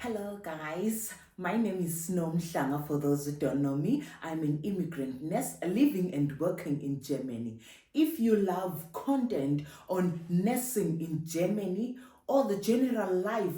Hello guys, my name is Nomhlanga. For those who don't know me, I'm an immigrant nurse living and working in Germany. If you love content on nursing in Germany or the general life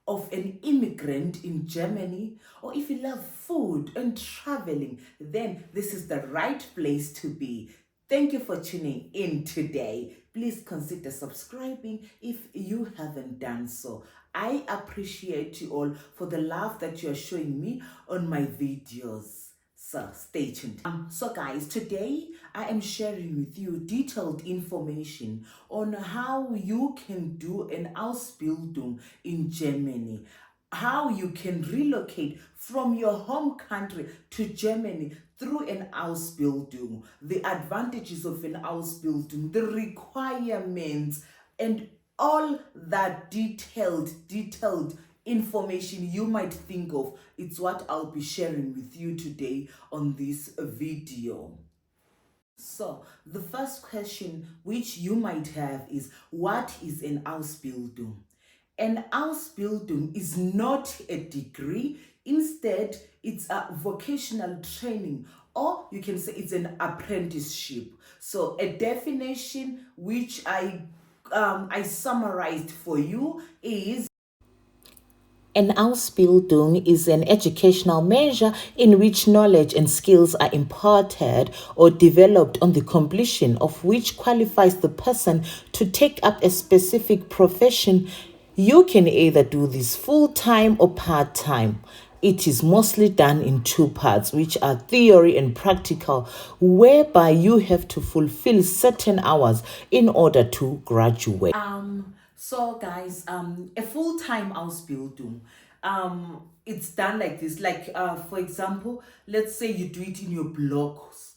of an immigrant in Germany, or if you love food and traveling, then this is the right place to be. Thank you for tuning in today. Please consider subscribing if you haven't done so. I appreciate you all for the love that you are showing me on my videos. So stay tuned. So guys, today I am sharing with you detailed information on how you can do an Ausbildung in Germany. How you can relocate from your home country to Germany through an Ausbildung, the advantages of an Ausbildung, the requirements, and all that detailed information you might think of. It's what I'll be sharing with you today on this video. So the first question which you might have is, what is an Ausbildung? An Ausbildung is not a degree. Instead, it's a vocational training, or you can say it's an apprenticeship. So a definition which I summarized for you is: an Ausbildung is an educational measure in which knowledge and skills are imparted or developed, on the completion of which qualifies the person to take up a specific profession. You can either do this full-time or part-time. It is mostly done in two parts, which are theory and practical, whereby you have to fulfill certain hours in order to graduate. So guys, a full-time Ausbildung, it's done like this. Like, for example, let's say you do it in your blocks.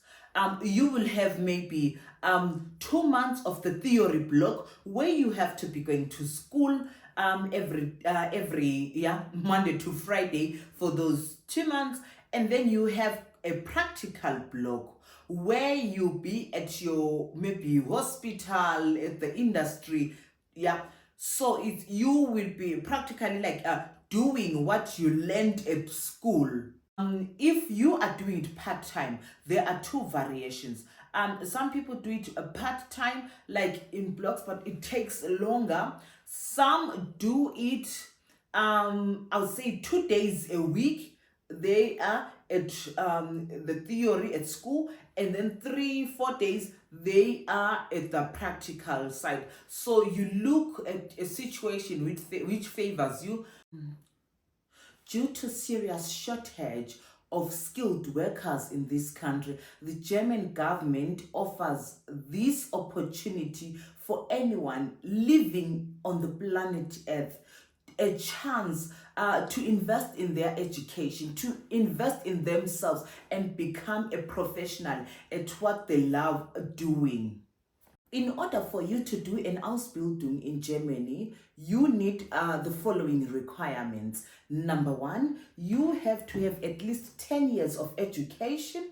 You will have maybe 2 months of the theory block where you have to be going to school every Monday to Friday for those 2 months, and then you have a practical block where you be at your maybe hospital, at the industry. So you will be practically like doing what you learned at school. If you are doing it part-time, there are two variations. Some people do it part-time, like in blocks, but it takes longer. Some do it, I would say 2 days a week. They are at the theory at school, and then 3-4 days they are at the practical side. So you look at a situation which favors you. Due to serious shortage of skilled workers in this country, the German government offers this opportunity for anyone living on the planet Earth a chance to invest in their education, to invest in themselves, and become a professional at what they love doing. In order for you to do an Ausbildung in Germany, you need the following requirements. Number one, you have to have at least 10 years of education.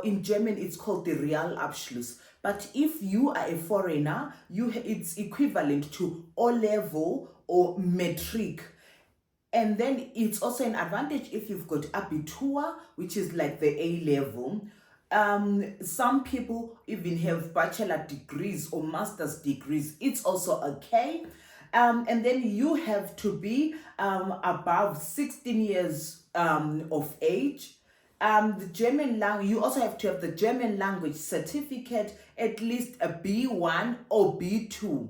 In German, it's called the Realabschluss. But if you are a foreigner, it's equivalent to O-level or Matric. And then it's also an advantage if you've got Abitur, which is like the A-level. Some people even have bachelor degrees or master's degrees. It's also okay. And then you have to be above 16 years of age. The German language, you also have to have the German language certificate, at least a B1 or B2.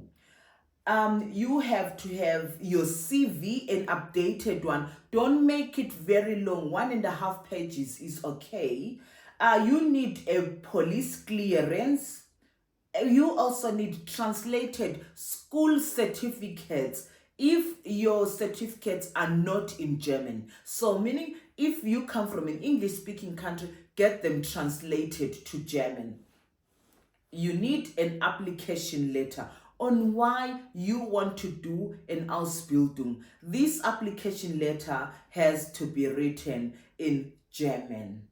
You have to have your CV, an updated one. Don't make it very long. 1.5 pages is okay. You need a police clearance. You also need translated school certificates if your certificates are not in German. So meaning, if you come from an English-speaking country, get them translated to German. You need an application letter on why you want to do an Ausbildung. This application letter has to be written in German.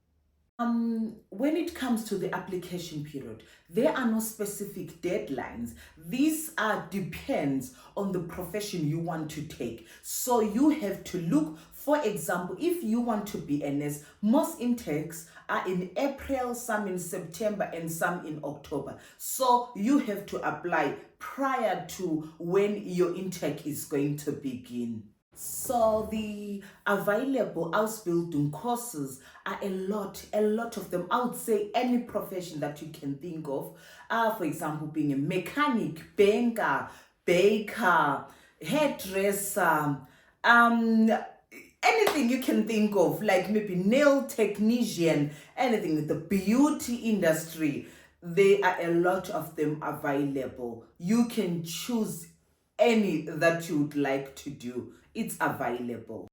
When it comes to the application period, there are no specific deadlines. These depends on the profession you want to take. So you have to look, for example, if you want to be a nurse, most intakes are in April, some in September, and some in October. So you have to apply prior to when your intake is going to begin. So the available Ausbildung courses are a lot of them. I would say any profession that you can think of. For example, being a mechanic, banker, baker, hairdresser, anything you can think of, like maybe nail technician, anything with the beauty industry. There are a lot of them available. You can choose any that you would like to do. It's available.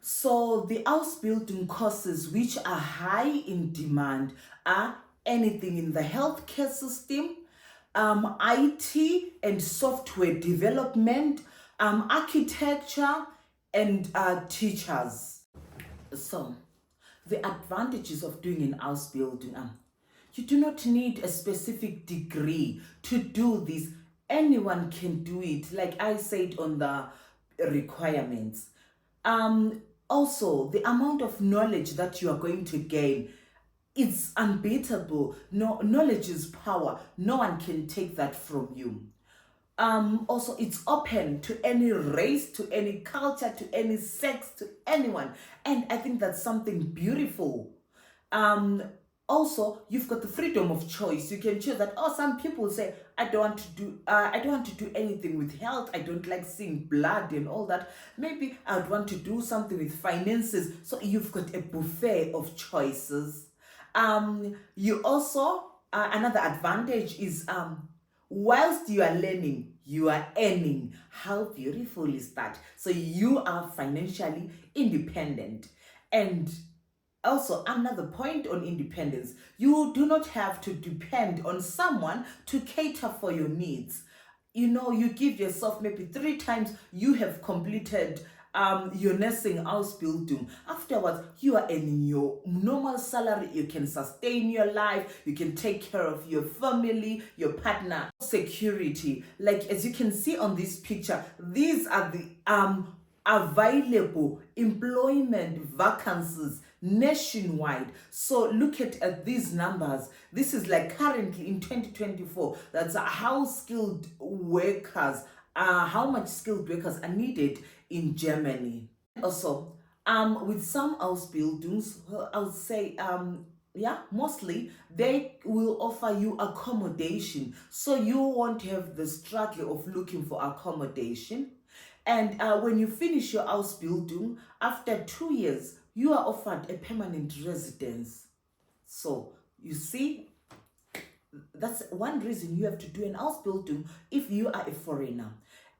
So the Ausbildung courses which are high in demand are anything in the healthcare system, IT and software development, architecture, and teachers. So the advantages of doing an Ausbildung, you do not need a specific degree to do this. Anyone can do it, like I said on the requirements. Also, the amount of knowledge that you are going to gain, it's unbeatable. No, knowledge is power. No one can take that from you. Also, it's open to any race, to any culture, to any sex, to anyone, and I think that's something beautiful. Also, you've got the freedom of choice. You can choose that. Oh, some people say, I don't want to do anything with health. I don't like seeing blood and all that. Maybe I'd want to do something with finances. So you've got a buffet of choices. You also, another advantage is, whilst you are learning, you are earning. How beautiful is that? So you are financially independent. And also, another point on independence, you do not have to depend on someone to cater for your needs. You give yourself maybe 3 times, you have completed your nursing Ausbildung. Afterwards, you are earning your normal salary. You can sustain your life. You can take care of your family, your partner. Security, like as you can see on this picture, these are the available employment vacancies nationwide. So look at these numbers. This is like currently in 2024, that's how skilled workers, how much skilled workers are needed in Germany. Also, with some Ausbildungs, I would say, mostly they will offer you accommodation, so you won't have the struggle of looking for accommodation. And when you finish your Ausbildung, after 2 years, you are offered a permanent residence. So you see, that's one reason you have to do an Ausbildung if you are a foreigner.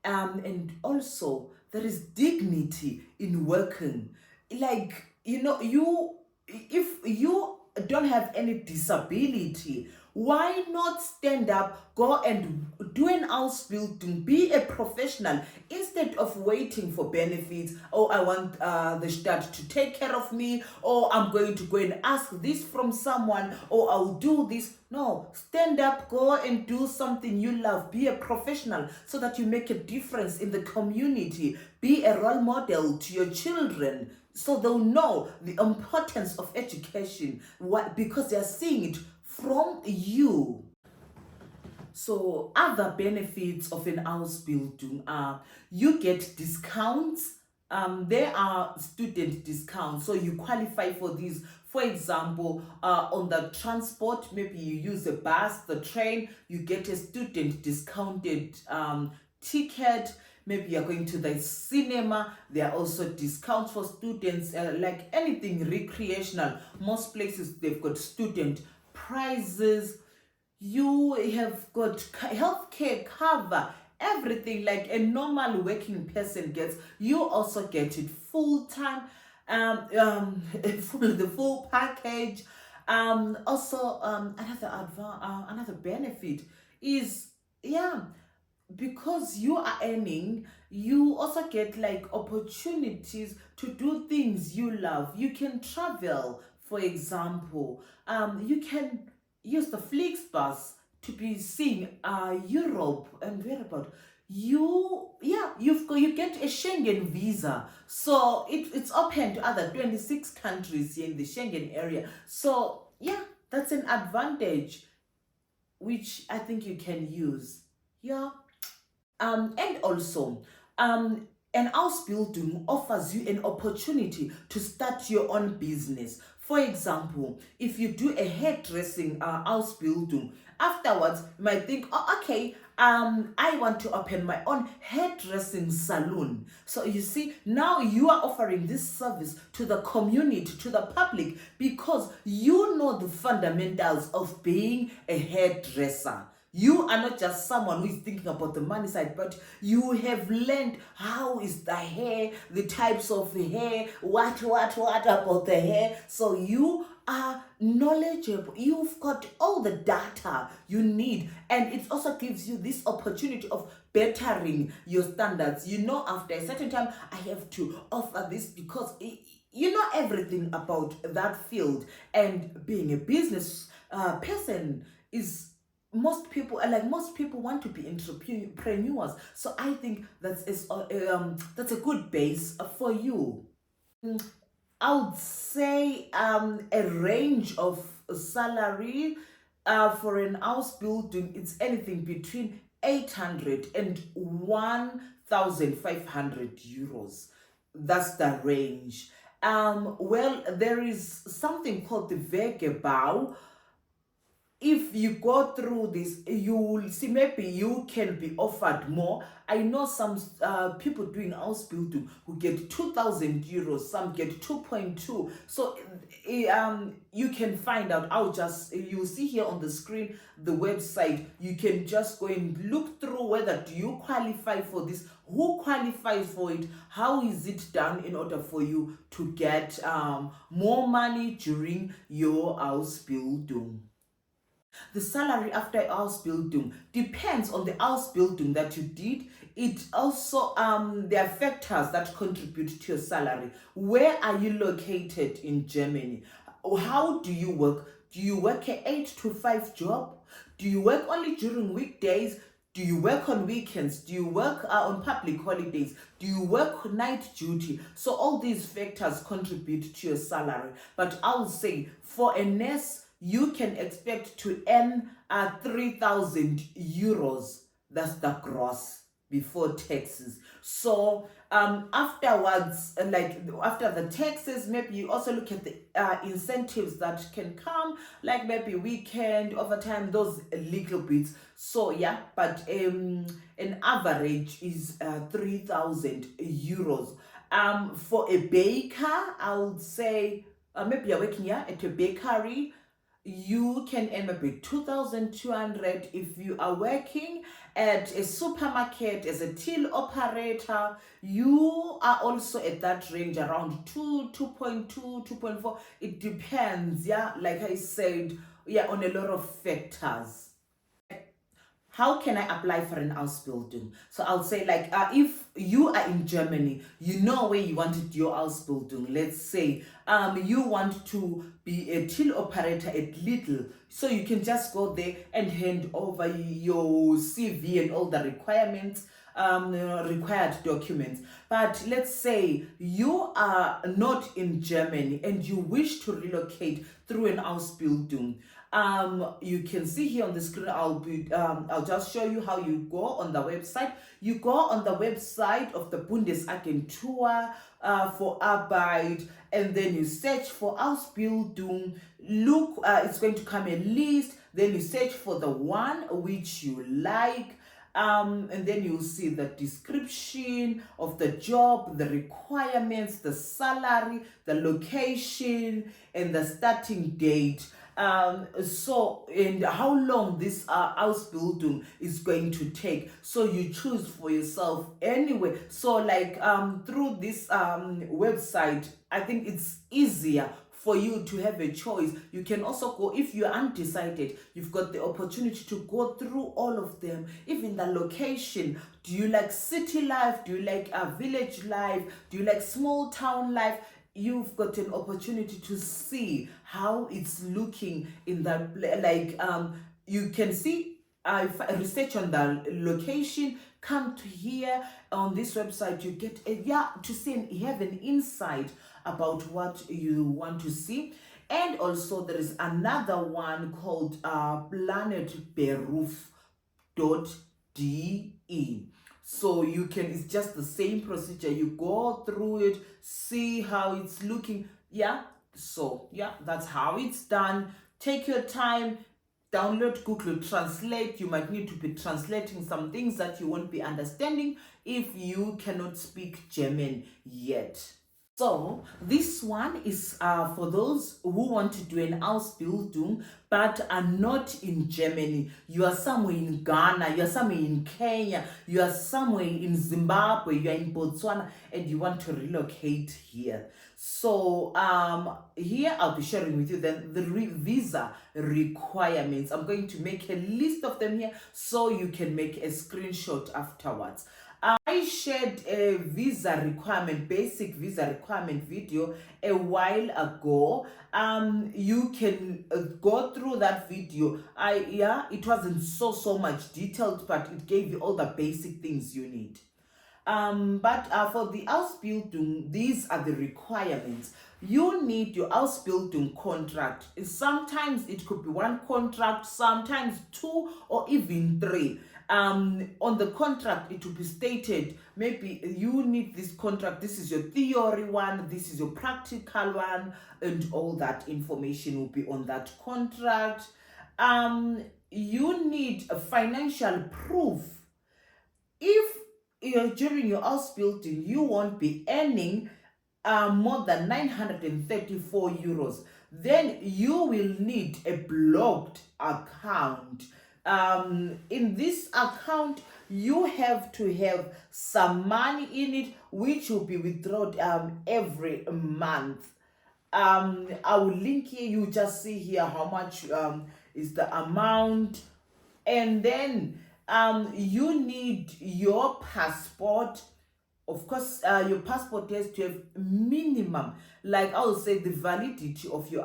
And also, there is dignity in working. Like, if you don't have any disability, why not stand up, go and do an Ausbildung, be a professional, instead of waiting for benefits? Oh, I want the Stadt to take care of me, or I'm going to go and ask this from someone, or I'll do this. No, stand up, go and do something you love, be a professional, so that you make a difference in the community. Be a role model to your children, so they'll know the importance of education, because they're seeing it from you. So other benefits of an Ausbildung are, you get discounts. There are student discounts, so you qualify for these. For example, on the transport, maybe you use a bus, the train, you get a student discounted ticket. Maybe you're going to the cinema, there are also discounts for students, like anything recreational. Most places, they've got student prizes. You have got healthcare cover, everything like a normal working person gets. You also get it full time, the full package. Also, another benefit is, because you are earning, you also get like opportunities to do things you love. You can travel For example, you can use the Flixbus to be seeing Europe and whereabout. You get a Schengen visa, so it's open to other 26 countries here in the Schengen area. So yeah, that's an advantage which I think you can use. Yeah. And also, an Ausbildung offers you an opportunity to start your own business. For example, if you do a hairdressing Ausbildung, afterwards you might think, oh, okay, I want to open my own hairdressing salon. So you see, now you are offering this service to the community, to the public, because you know the fundamentals of being a hairdresser. You are not just someone who is thinking about the money side, but you have learned how is the hair, the types of hair, what about the hair. So you are knowledgeable. You've got all the data you need, and it also gives you this opportunity of bettering your standards. You know, after a certain time, I have to offer this because you know everything about that field. And being a business person is, most people want to be entrepreneurs. So I think that's a good base for you. I would say a range of salary for an Ausbildung, it's anything between 800 and 1,500 euros. That's the range. Well, there is something called the Wegebau. If you go through this, you will see maybe you can be offered more. I know some people doing Ausbildung who get 2,000 euros, some get 2.2. So you can find out. You see here on the screen the website. You can just go and look through whether do you qualify for this, who qualifies for it, how is it done in order for you to get more money during your Ausbildung. The salary after Ausbildung depends on the Ausbildung that you did. It also, there are factors that contribute to your salary. Where are you located in Germany? How do you work? Do you work an 8 to 5 job? Do you work only during weekdays? Do you work on weekends? Do you work on public holidays? Do you work night duty? So all these factors contribute to your salary. But I would say for a nurse, you can expect to earn 3,000 euros. That's the gross before taxes. So afterwards, like after the taxes, maybe you also look at the incentives that can come, like maybe weekend, overtime, those little bits. So yeah, but an average is 3,000 euros. For a baker, I would say maybe you're working here at a bakery, you can earn maybe 2,200. If you are working at a supermarket as a till operator, you are also at that range around 2.2, 2.4. It depends, yeah, like I said, yeah, on a lot of factors. How can I apply for an Ausbildung? So I'll say like if you are in Germany, you know where you wanted your Ausbildung. Let's say you want to be a till operator at Lidl. So you can just go there and hand over your CV and all the requirements, required documents. But let's say you are not in Germany and you wish to relocate through an Ausbildung. You can see here on the screen, I'll just show you how you go on the website. You go on the website of the Bundesagentur for Arbeit, and then you search for Ausbildung. Look, it's going to come a list. Then you search for the one which you like. And then you'll see the description of the job, the requirements, the salary, the location, and the starting date. And how long this Ausbildung is going to take. So you choose for yourself anyway. So like through this website, I think it's easier for you to have a choice. You can also go, if you're undecided, you've got the opportunity to go through all of them. Even the location, do you like city life? Do you like a village life? Do you like small town life? you've got an opportunity to see how it's looking in that like you can see research on the location. Come to here on this website, you get to see and have an insight about what you want to see. And also there is another one called planetberuf.de. So you can, it's just the same procedure, you go through it, see how it's looking. So that's how it's done. Take your time, download Google Translate. You might need to be translating some things that you won't be understanding if you cannot speak German yet. So this one is for those who want to do an Ausbildung but are not in Germany. You are somewhere in Ghana, you are somewhere in Kenya, you are somewhere in Zimbabwe, you are in Botswana, and you want to relocate here. So here I'll be sharing with you then the visa requirements. I'm going to make a list of them here so you can make a screenshot afterwards. I shared a visa requirement, basic visa requirement video a while ago. You can go through that video. It wasn't so much detailed, but it gave you all the basic things you need. But for the Ausbildung, these are the requirements. You need your Ausbildung contract. Sometimes it could be one contract, sometimes two or even three. On the contract it will be stated, maybe you need this contract, this is your theory one, this is your practical one, and all that information will be on that contract. You need a financial proof. If during your Ausbildung you won't be earning more than 934 euros, then you will need a blocked account. In this account you have to have some money in it which will be withdrawn every month. I will link here, you just see here how much is the amount. And then you need your passport. Of course, your passport has to have minimum, like I will say, the validity of your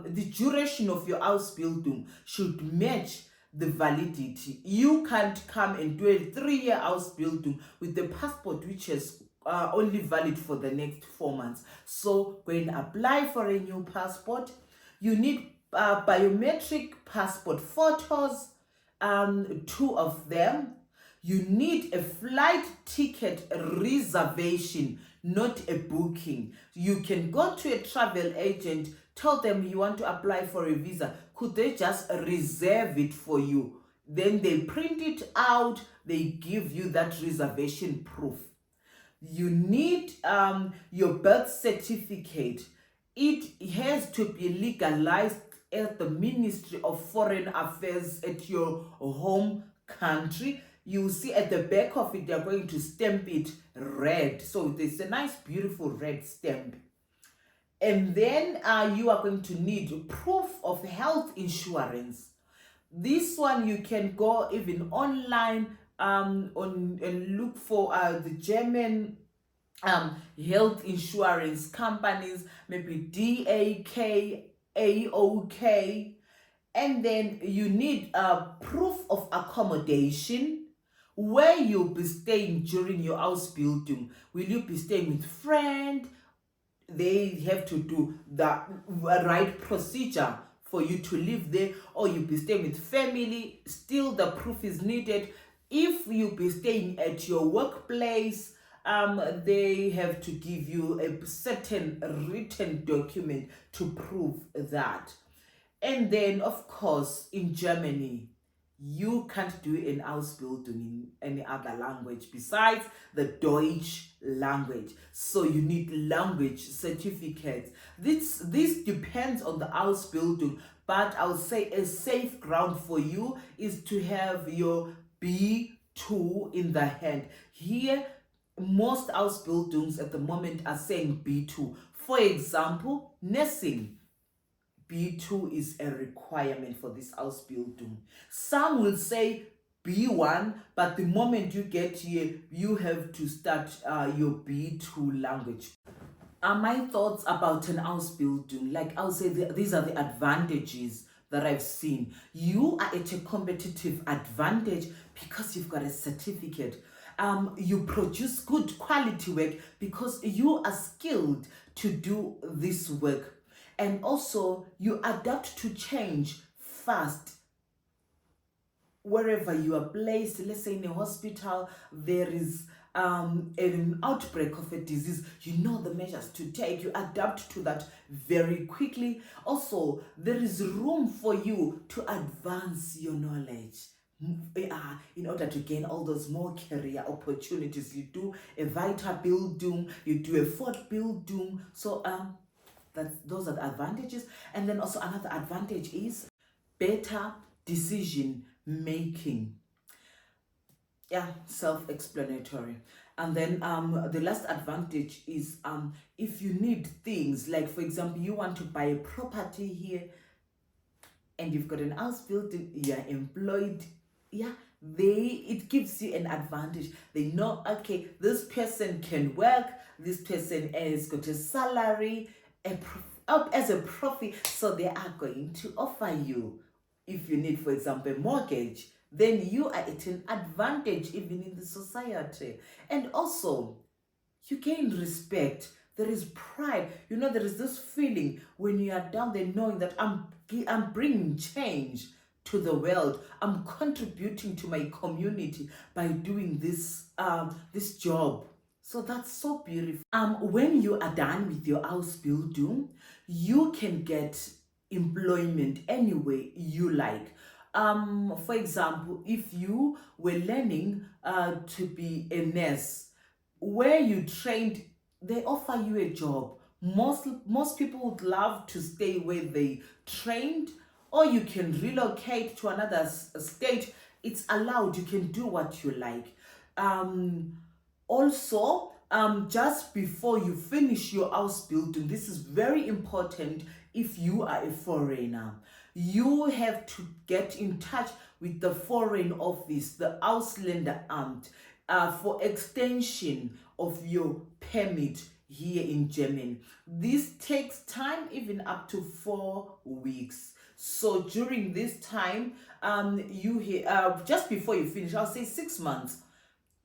the duration of your Ausbildung should match the validity. You can't come and do a 3-year Ausbildung with the passport which is only valid for the next 4 months. So go and apply for a new passport. You need biometric passport photos, 2 of them. You need a flight ticket reservation, not a booking. You can go to a travel agent, tell them you want to apply for a visa. Could they just reserve it for you? Then they print it out, they give you that reservation proof. You need your birth certificate. It has to be legalized at the Ministry of Foreign Affairs at your home country. You see at the back of it, they're going to stamp it red. So there's a nice, beautiful red stamp. And then you are going to need proof of health insurance. This one you can go even online and look for the German health insurance companies, maybe DAK, AOK. And then you need a proof of accommodation, where you'll be staying during your Ausbildung. Will you be staying with friend? They have to do the right procedure for you to live there, or you'll be staying with family. Still the proof is needed. If you'll be staying at your workplace, they have to give you a certain written document to prove that. And then, of course, in Germany, you can't do an Ausbildung in any other language besides the Deutsch language. So you need language certificates. This depends on the Ausbildung, but I would say a safe ground for you is to have your B2 in the hand. Here, most Ausbildungs at the moment are saying B2. For example, nursing. B2 is a requirement for this Ausbildung. Some will say B1, but the moment you get here, you have to start your B2 language. My thoughts about an Ausbildung, like I'll say these are the advantages that I've seen. You are at a competitive advantage because you've got a certificate. You produce good quality work because you are skilled to do this work. And also, you adapt to change fast wherever you are placed. Let's say in a hospital there is an outbreak of a disease, you know the measures to take, you adapt to that very quickly. Also, there is room for you to advance your knowledge in order to gain all those more career opportunities. You do a Weiterbildung, you do a Fortbildung. So those are the advantages. And then also another advantage is better decision making. Yeah, self-explanatory. And then the last advantage is if you need things, like for example you want to buy a property here and you've got an house built, you're employed, yeah, it gives you an advantage. They know, okay, this person can work, this person has got a salary, as a profit, so they are going to offer you. If you need, for example, a mortgage, then you are at an advantage even in the society. And also, you gain respect. There is pride. You know, there is this feeling when you are down there knowing that I'm bringing change to the world. I'm contributing to my community by doing this job. So that's so beautiful. When you are done with your Ausbildung, you can get employment any way you like. For example, if you were learning to be a nurse, where you trained, they offer you a job. Most people would love to stay where they trained, or you can relocate to another state. It's allowed. You can do what you like. Also, just before you finish your Ausbildung, this is very important. If you are a foreigner, you have to get in touch with the foreign office, the Ausländeраmt, for extension of your permit here in Germany. This takes time, even up to 4 weeks. So during this time, just before you finish, I'll say 6 months,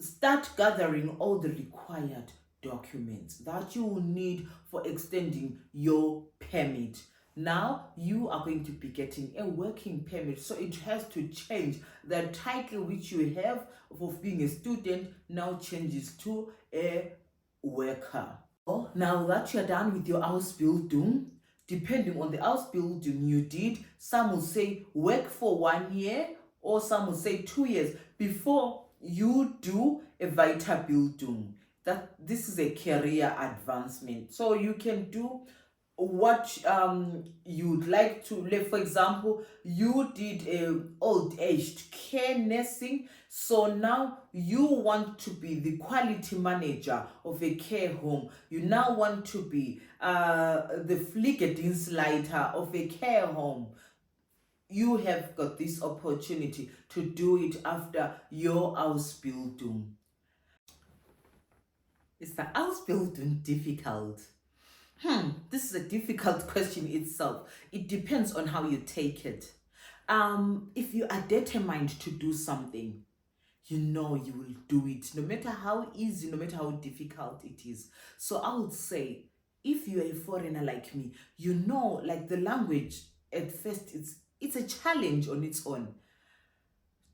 start gathering all the required documents that you will need for extending your permit. Now you are going to be getting a working permit, so it has to change. The title which you have of being a student now changes to a worker. Now that you're done with your Ausbildung, depending on the Ausbildung you did, some will say work for 1 year, or some will say 2 years before you do a Weiterbildung. That this is a career advancement. So you can do what you'd like to live. For example, you did a old aged care nursing, so now you want to be the quality manager of a care home. You now want to be the Pflegedienstleiter of a care home. You have got this opportunity to do it after your Ausbildung. Is the Ausbildung difficult? This is a difficult question itself. It depends on how you take it. If you are determined to do something, you know you will do it, no matter how easy, no matter how difficult it is. So I would say, if you're a foreigner like me, you know, like the language, at first it's a challenge on its own.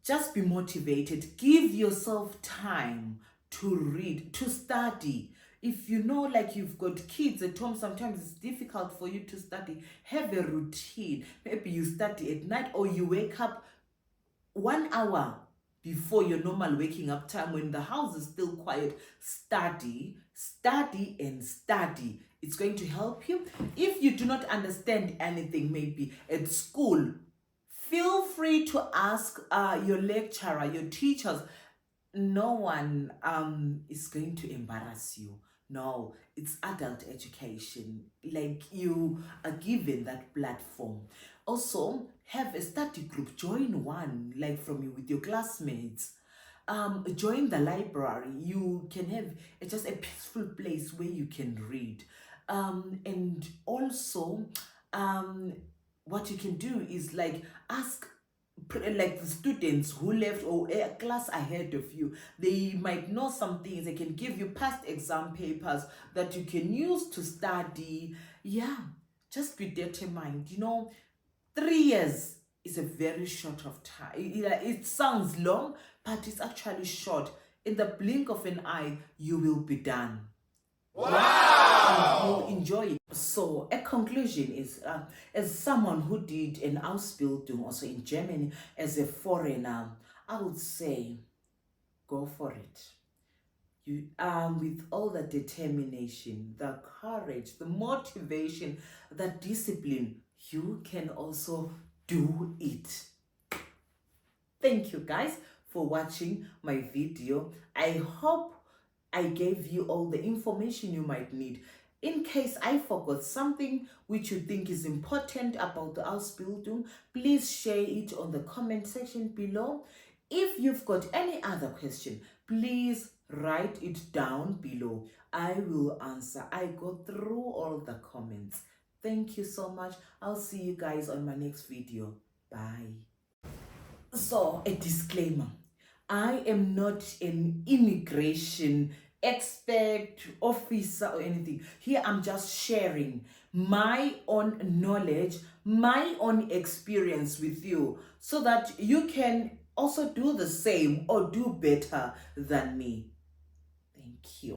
Just be motivated. Give yourself time to read, to study. If you know, like you've got kids at home, sometimes it's difficult for you to study. Have a routine. Maybe you study at night, or you wake up 1 hour before your normal waking up time when the house is still quiet. Study, study, and study. It's going to help you. If you do not understand anything, maybe at school, feel free to ask your lecturer, your teachers. No one is going to embarrass you. No, it's adult education. Like, you are given that platform. Also, have a study group. Join one, like from you with your classmates. Join the library. You can have just a peaceful place where you can read. And also, what you can do is like ask like the students who left or a class ahead of you. They might know some things. They can give you past exam papers that you can use to study. Yeah, just be determined. 3 years is a very short of time. It sounds long, but it's actually short. In the blink of an eye, you will be done. Wow! And you'll enjoy it. So, a conclusion is, as someone who did an Ausbildung also in Germany as a foreigner, I would say, go for it. You with all the determination, the courage, the motivation, the discipline, you can also do it. Thank you guys for watching my video. I hope I gave you all the information you might need. In case I forgot something which you think is important about the Ausbildung, please share it on the comment section below. If you've got any other question, please write it down below. I will answer. I go through all the comments. Thank you so much. I'll see you guys on my next video. Bye. So, a disclaimer. I am not an immigration expert, officer, or anything. Here I'm just sharing my own knowledge, my own experience with you, so that you can also do the same or do better than me. Thank you.